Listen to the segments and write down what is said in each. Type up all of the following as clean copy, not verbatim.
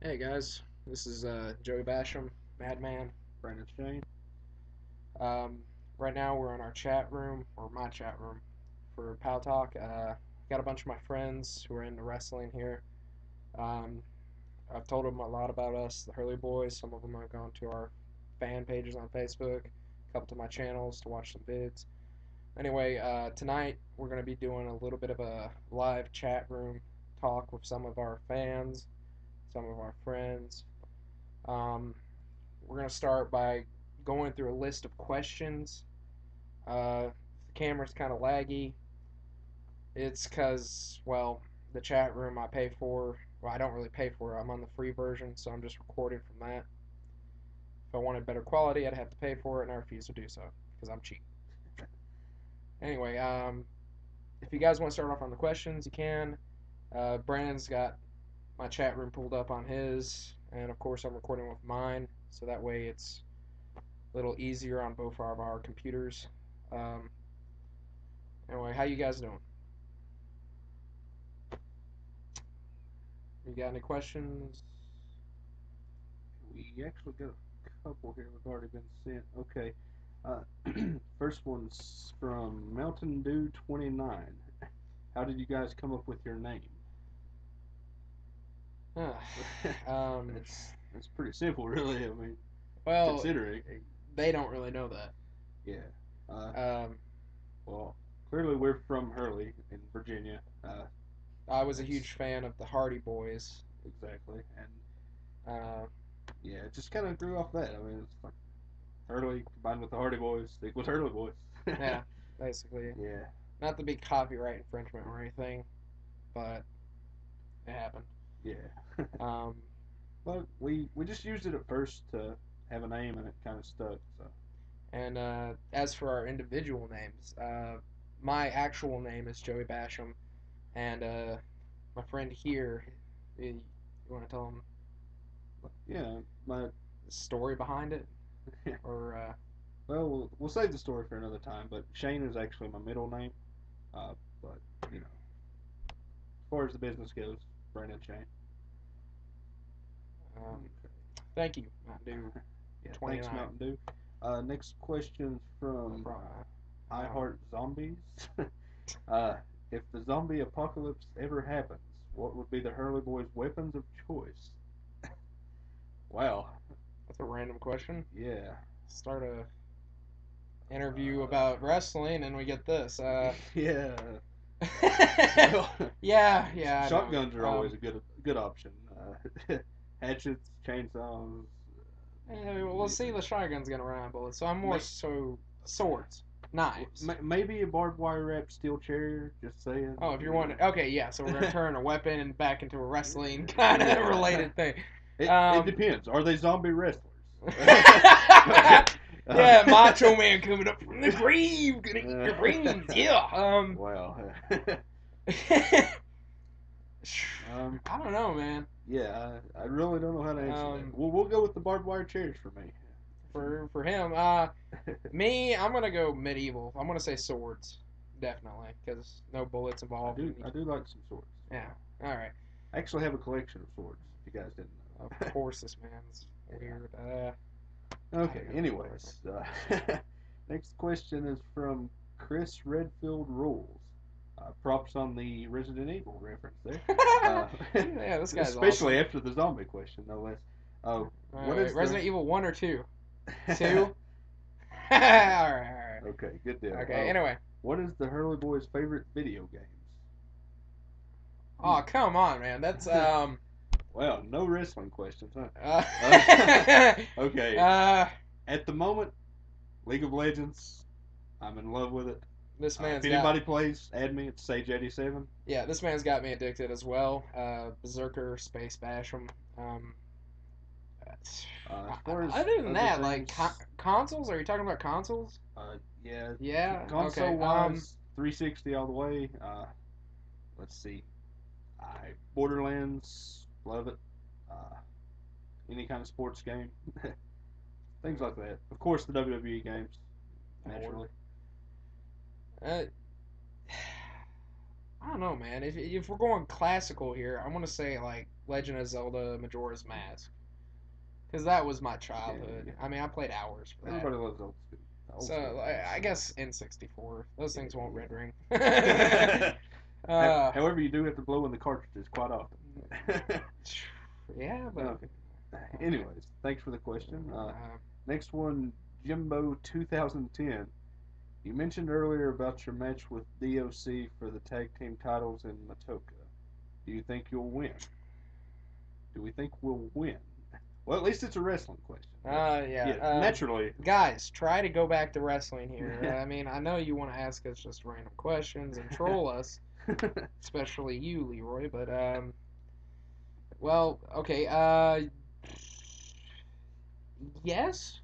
Hey guys, this is Joey Basham, Madman, Brandon Shane. Um, right now we're in our chat room, or my chat room, for Pal Talk. Got a bunch of my friends who are into wrestling here. Um, I've told them a lot about us, the Hurley Boyz. Some of them have gone to our fan pages on Facebook, a couple to my channels to watch some vids. Anyway, tonight we're going to be doing a little bit of a live chat room talk with some of our fans, some of our friends. Um, we're going to start by going through a list of questions. The camera's kind of laggy. It's because, well, the chat room I pay for, well, I don't really pay for it. I'm on the free version, so I'm just recording from that. If I wanted better quality, I'd have to pay for it, and I refuse to do so because I'm cheap. Anyway, if you guys want to start off on the questions, you can. Brandon's got my chat room pulled up on his, and of course I'm recording with mine, so that way it's a little easier on both of our computers. Um, anyway, how you guys doing? You got any questions? We actually got a couple here that have already been sent. Okay. Uh, First one's from Mountain Dew 29. How did you guys come up with your name? um, That's pretty simple, really. I mean, well, considering. they don't really know that. Yeah. Uh, Um, well, clearly we're from Hurley in Virginia. I was a That's huge fan of the Hardy Boys. exactly, and Uh, yeah, it just kind of grew off that. I mean, it's like Hurley combined with the Hardy Boys equals Hurley Boys. yeah, basically. Yeah. Not to be copyright infringement or anything, but it happened. Yeah. Um, But we just used it at first to have a name, and it kind of stuck. So and as for our individual names, my actual name is Joey Basham, and my friend here, you want to tell him yeah, my the story behind it? Or, we'll save the story for another time. But Shane is actually my middle name. Uh, but as far as the business goes, Brandon Shane. Okay. thank you, Mountain Dew Yeah, thanks 29. Mountain Dew. Next question's No from problem. I Heart Zombies. uh, if the zombie apocalypse ever happens, what would be the Hurley Boys' weapons of choice? Wow. That's a random question. Yeah. Start a interview Uh, about wrestling, and we get this. yeah. Well, Yeah, I know. shotguns are always a good option. Hatchets, chainsaws. We'll see. The shotgun's gonna run out of bullets, so I'm more May, so swords, knives. maybe a barbed wire wrapped steel chair. Just saying. Oh, if you're wondering, okay, yeah. So we're gonna turn a weapon and back into a wrestling kind of Yeah. related thing. It depends. Are they zombie wrestlers? Yeah, Macho Man coming up from the grave, gonna eat your brains. Yeah. Wow. I don't know, man. Yeah, I really don't know how to answer that. Um, We'll go with the barbed wire chairs for me. for him, me, I'm gonna go medieval. I'm gonna say swords, definitely, because no bullets involved. I do like some swords. Yeah. All right. I actually have a collection of swords. If you guys didn't Of know. course, this man's Yeah. weird. I Okay. don't know. Anyways, next question is from Chris Redfield Rules. Props on the Resident Evil reference there. Uh, Yeah, this guy's especially awesome. after the zombie question, no less. All What right, is the Resident Evil 1 or 2? 2? All right. Okay, good deal. Okay. Anyway. What is the Hurley Boys' favorite video games? Oh, come on, man. That's Well, no wrestling questions, huh? Uh, Okay. uh, At the moment, League of Legends. I'm in love with it. this If man's got anybody plays, add me. It's Sage87. yeah, this man's got me addicted as well. Berserker, Space Basham. As far as Other than other that, like things, consoles. Are you talking about consoles? yeah, Yeah. console Okay. wise, 360 all the way. Let's see. Borderlands, love it. Uh, any kind of sports game, things like that. Of course, the WWE games, Lord. naturally. Uh, I don't know, man. If we're going classical here, I'm gonna say like Legend of Zelda: Majora's Mask, because that was my Yeah, childhood. yeah. I mean, I played hours for that. Everybody loves old school So games. I So guess N64. Those things won't red ring. yeah. uh, However, you do have to blow in the cartridges quite often. yeah, but Okay. Anyways, thanks for the question. uh, Next one, Jimbo 2010. You mentioned earlier about your match with DOC for the tag team titles in Matoka. Do you think you'll win? Do we think we'll win? Well, at least it's a wrestling question. But yeah. yeah, naturally. Guys, try to go back to wrestling here. I mean, I know you want to ask us just random questions and troll us, especially you, Leroy. But well, okay. Yes,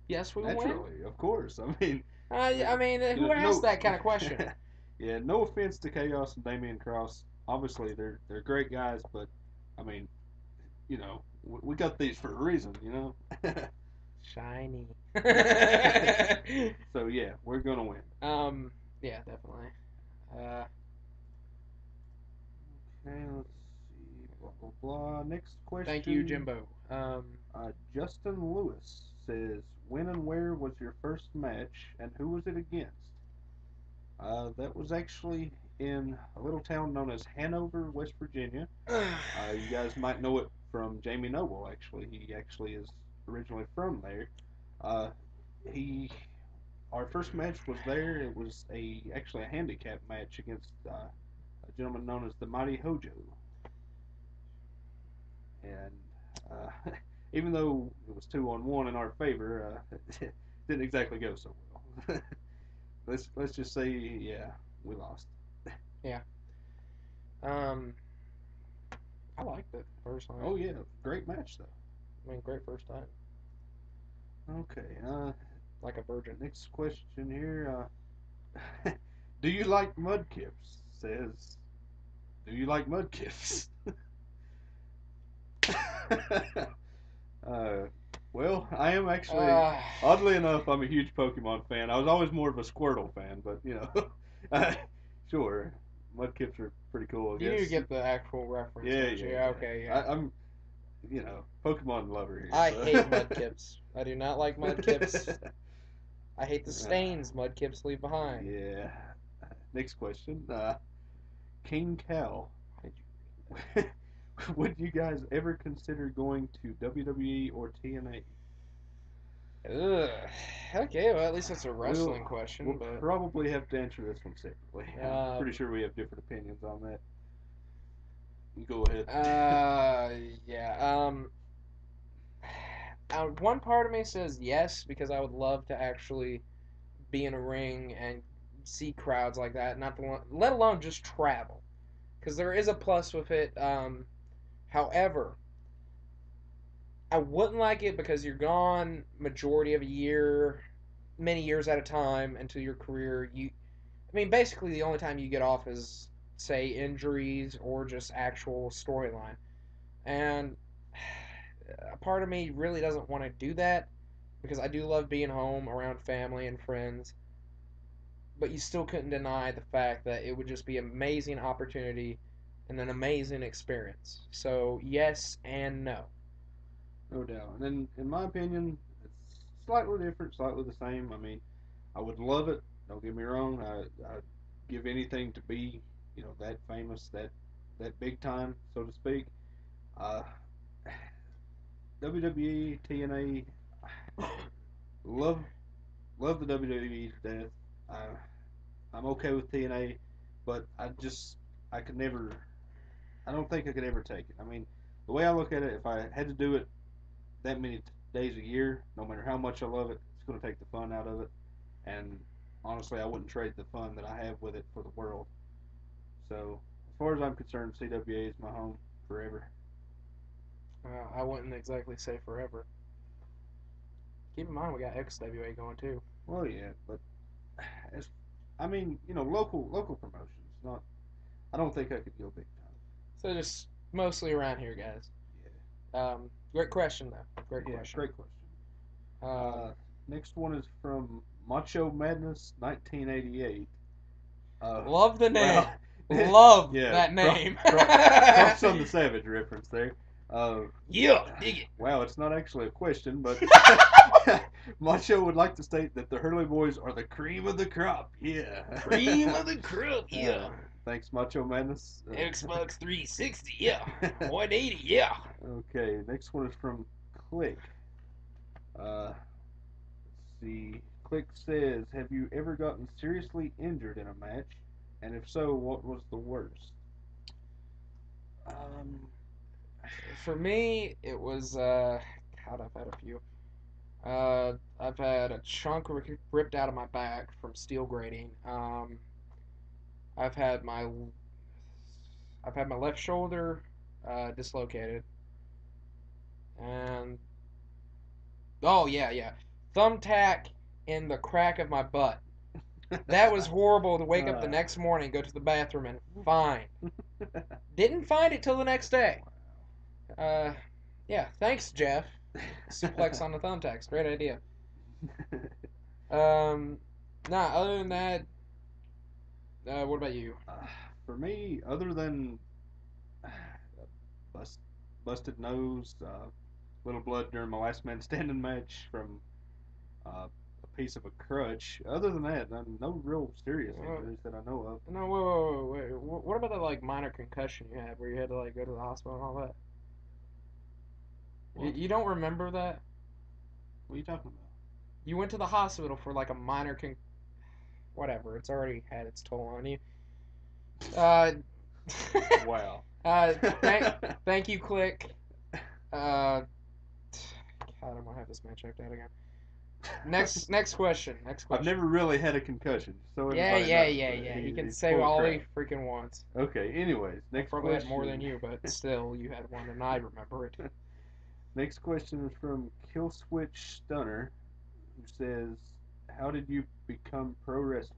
yes, we will win. Naturally, of course. I mean, I mean, who asked no. that kind of question? Yeah, no offense to Chaos and Damian Cross. Obviously, they're great guys, but I mean, we got these for a reason, Shiny. So yeah, we're gonna win. Yeah, definitely. Uh, Okay, let's see. Blah blah blah. Next Thank you, question. Jimbo. Justin Lewis says, "When and where was your first match, and who was it against?" That was actually in a little town known as Hanover, West Virginia. You guys might know it from Jamie Noble. Actually, he actually is originally from there. Uh, he, our first match was there. It was actually a handicap match against a gentleman known as the Mighty Hojo, and even though it was 2-on-1 in our favor, it didn't exactly go so well. Let's just say, yeah, we lost. yeah. Um, I liked it personally. Oh yeah, great match though. I mean, great first time, Okay, like a virgin. next question here. Do you like mudkips? Says, do you like mudkips? uh, well, I am actually, Uh, oddly enough, I'm a huge Pokemon fan. I was always more of a Squirtle fan, but uh, sure, mudkips are pretty cool, I you need to guess. get the actual reference, Yeah, don't yeah, you? yeah. Okay, yeah. I'm, Pokemon lover here, I hate so. mudkips. I do not like mudkips. I hate the stains mudkips leave behind. Yeah. Next question. King Cal. Why did Would you guys ever consider going to WWE or TNA? you? Ugh. Okay, well at least it's a We'll wrestling question, we'll but probably have to answer this one separately. I'm pretty um, sure we have different opinions on that. You go ahead. uh, yeah. One part of me says yes because I would love to actually be in a ring and see crowds like that, not the, let alone just travel, because there is a plus with it. However, I wouldn't like it because you're gone majority of a year, many years at a time into your career. I mean, basically the only time you get off is say injuries or just actual storyline, and a part of me really doesn't want to do that because I do love being home around family and friends, but you still couldn't deny the fact that it would just be an amazing opportunity and an amazing experience. So yes and no. No doubt. And then, in my opinion, it's slightly different, slightly the same. I mean, I would love it. Don't get me wrong. I'd give anything to be, that famous, that big time, so to speak. Uh, WWE, TNA, love love the WWE to death. I, I'm okay with TNA, but I could never. I don't think I could ever take it. I mean, the way I look at it, if I had to do it that many days a year, no matter how much I love it, it's going to take the fun out of it. And honestly, I wouldn't trade the fun that I have with it for the world. So, as far as I'm concerned, CWA is my home forever. I wouldn't exactly say forever. Keep in mind we got XWA going too. Well, yeah, but as I mean, local promotions. Not, I don't think I could go big time. So just mostly around here, guys. Yeah, Great question though. Great yeah, question. great question. Um, Uh, Next one is from Macho Madness 1988. Love the Well, name. Love Yeah, that name. Cross on the Savage reference there. Uh, Yeah, dig it. wow, it's not actually a question, but Macho would like to state that the Hurley Boys are the cream of the crop. Yeah. Cream of the crop, Uh, yeah. thanks, Macho Madness. Xbox 360, yeah. 180, yeah. Okay, next one is from Click. Let's see. Click says, "Have you ever gotten seriously injured in a match? And if so, what was the worst?" Um, for me, it was, God, I've had a few. I've had a chunk ripped out of my back from steel grating. I've had my I've had my left shoulder dislocated, and oh yeah, thumbtack in the crack of my butt. That was horrible to wake up the Uh, next morning, go to the bathroom, and find. Didn't find it till the next day. Uh, yeah, thanks, Jeff. Suplex on the thumbtacks, great idea. Um, nah, other than that, what about you? uh, for me, other than bust, busted nose, little blood during my last man standing match from a piece of a crutch. Other than that, no real serious Uh, injuries that I know of. no, wait. What about the like minor concussion you had, where you had to like go to the hospital and all that? You, What? you don't remember that? What are you talking about? You went to the hospital for like a minor whatever. It's already had its toll on you. Uh, Wow. uh, thank, thank you, Click. Uh, God, I'm gonna have this man checked out again. Next question. Next I've question. never really had a concussion, so Yeah, everybody yeah, knows. yeah, yeah. He can He's say full of all crap. he freaking wants. Okay, anyways, I next probably had more than question. you, but still, you had one, and I remember it. Next question is from Killswitch Stunner, who says, "How did you become pro wrestlers?"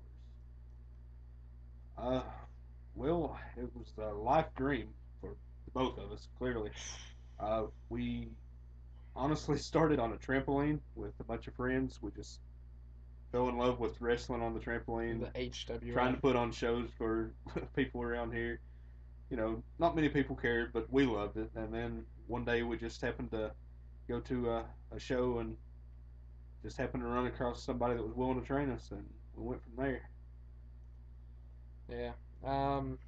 Uh, well, it was a life dream for both of us, clearly. We honestly started on a trampoline with a bunch of friends. We just fell in love with wrestling on the trampoline, The trying HWF. to put on shows for people around here. Not many people cared, but we loved it. And then one day we just happened to go to a show and just happened to run across somebody that was willing to train us, and we went from there. Yeah. Um,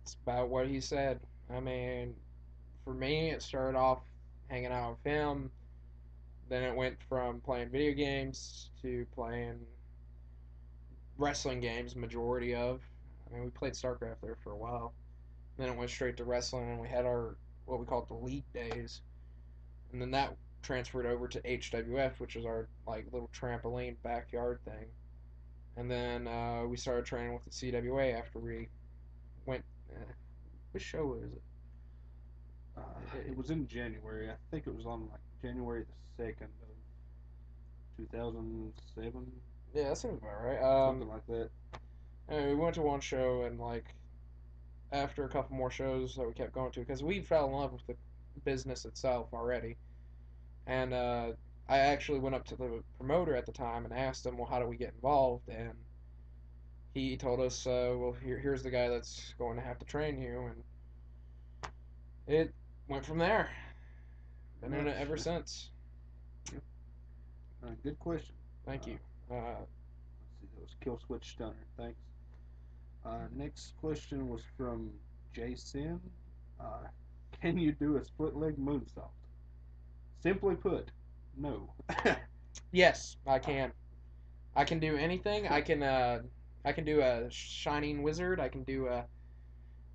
it's about what he said. I mean, for me, it started off hanging out with him. Then it went from playing video games to playing wrestling games, majority of. I mean, we played StarCraft there for a while. Then it went straight to wrestling, and we had our what we called the league days, and then that transferred over to HWF, which is our like little trampoline backyard thing. And then we started training with the CWA after we went. Which show is it? It was in January. I think it was on like January the 2nd of 2007, Yeah, that seems about right. something like that. Anyway, we went to one show, and like after a couple more shows that we kept going to, because we fell in love with the business itself already. And I actually went up to the promoter at the time and asked him, well, how do we get involved? And he told us, well, here's the guy that's going to have to train you. And it went from there. Been in it Much. ever since. Yep. Good question. Thank you. Let's see, that was Kill Switch Stunner. Thanks. Next question was from Jason. Uh, can you do a split leg moonsault? Simply put, no. Yes, I can. I can do anything. I can do a shining wizard. I can do a.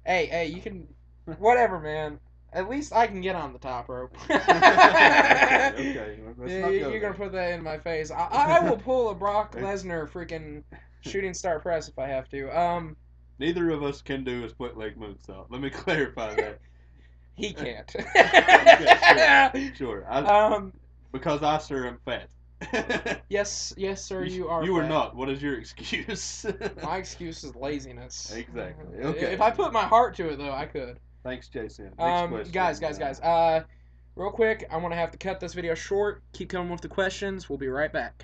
Hey, you can. Whatever, man. At least I can get on the top rope. Okay. Let's Yeah, not go you're gonna there. put that in my face. I will pull a Brock Lesnar freaking shooting star press if I have to. Neither of us can do a split leg moonsault. Let me clarify that. He can't. Okay, sure. um, Because I, sir, am fat. yes, sir, you are. You are fat. not. What is your excuse? My excuse is laziness. Exactly. Okay. If I put my heart to it, though, I could. Thanks, Jason. Next question. Guys. Real quick, I want to have to cut this video short. Keep coming with the questions. We'll be right back.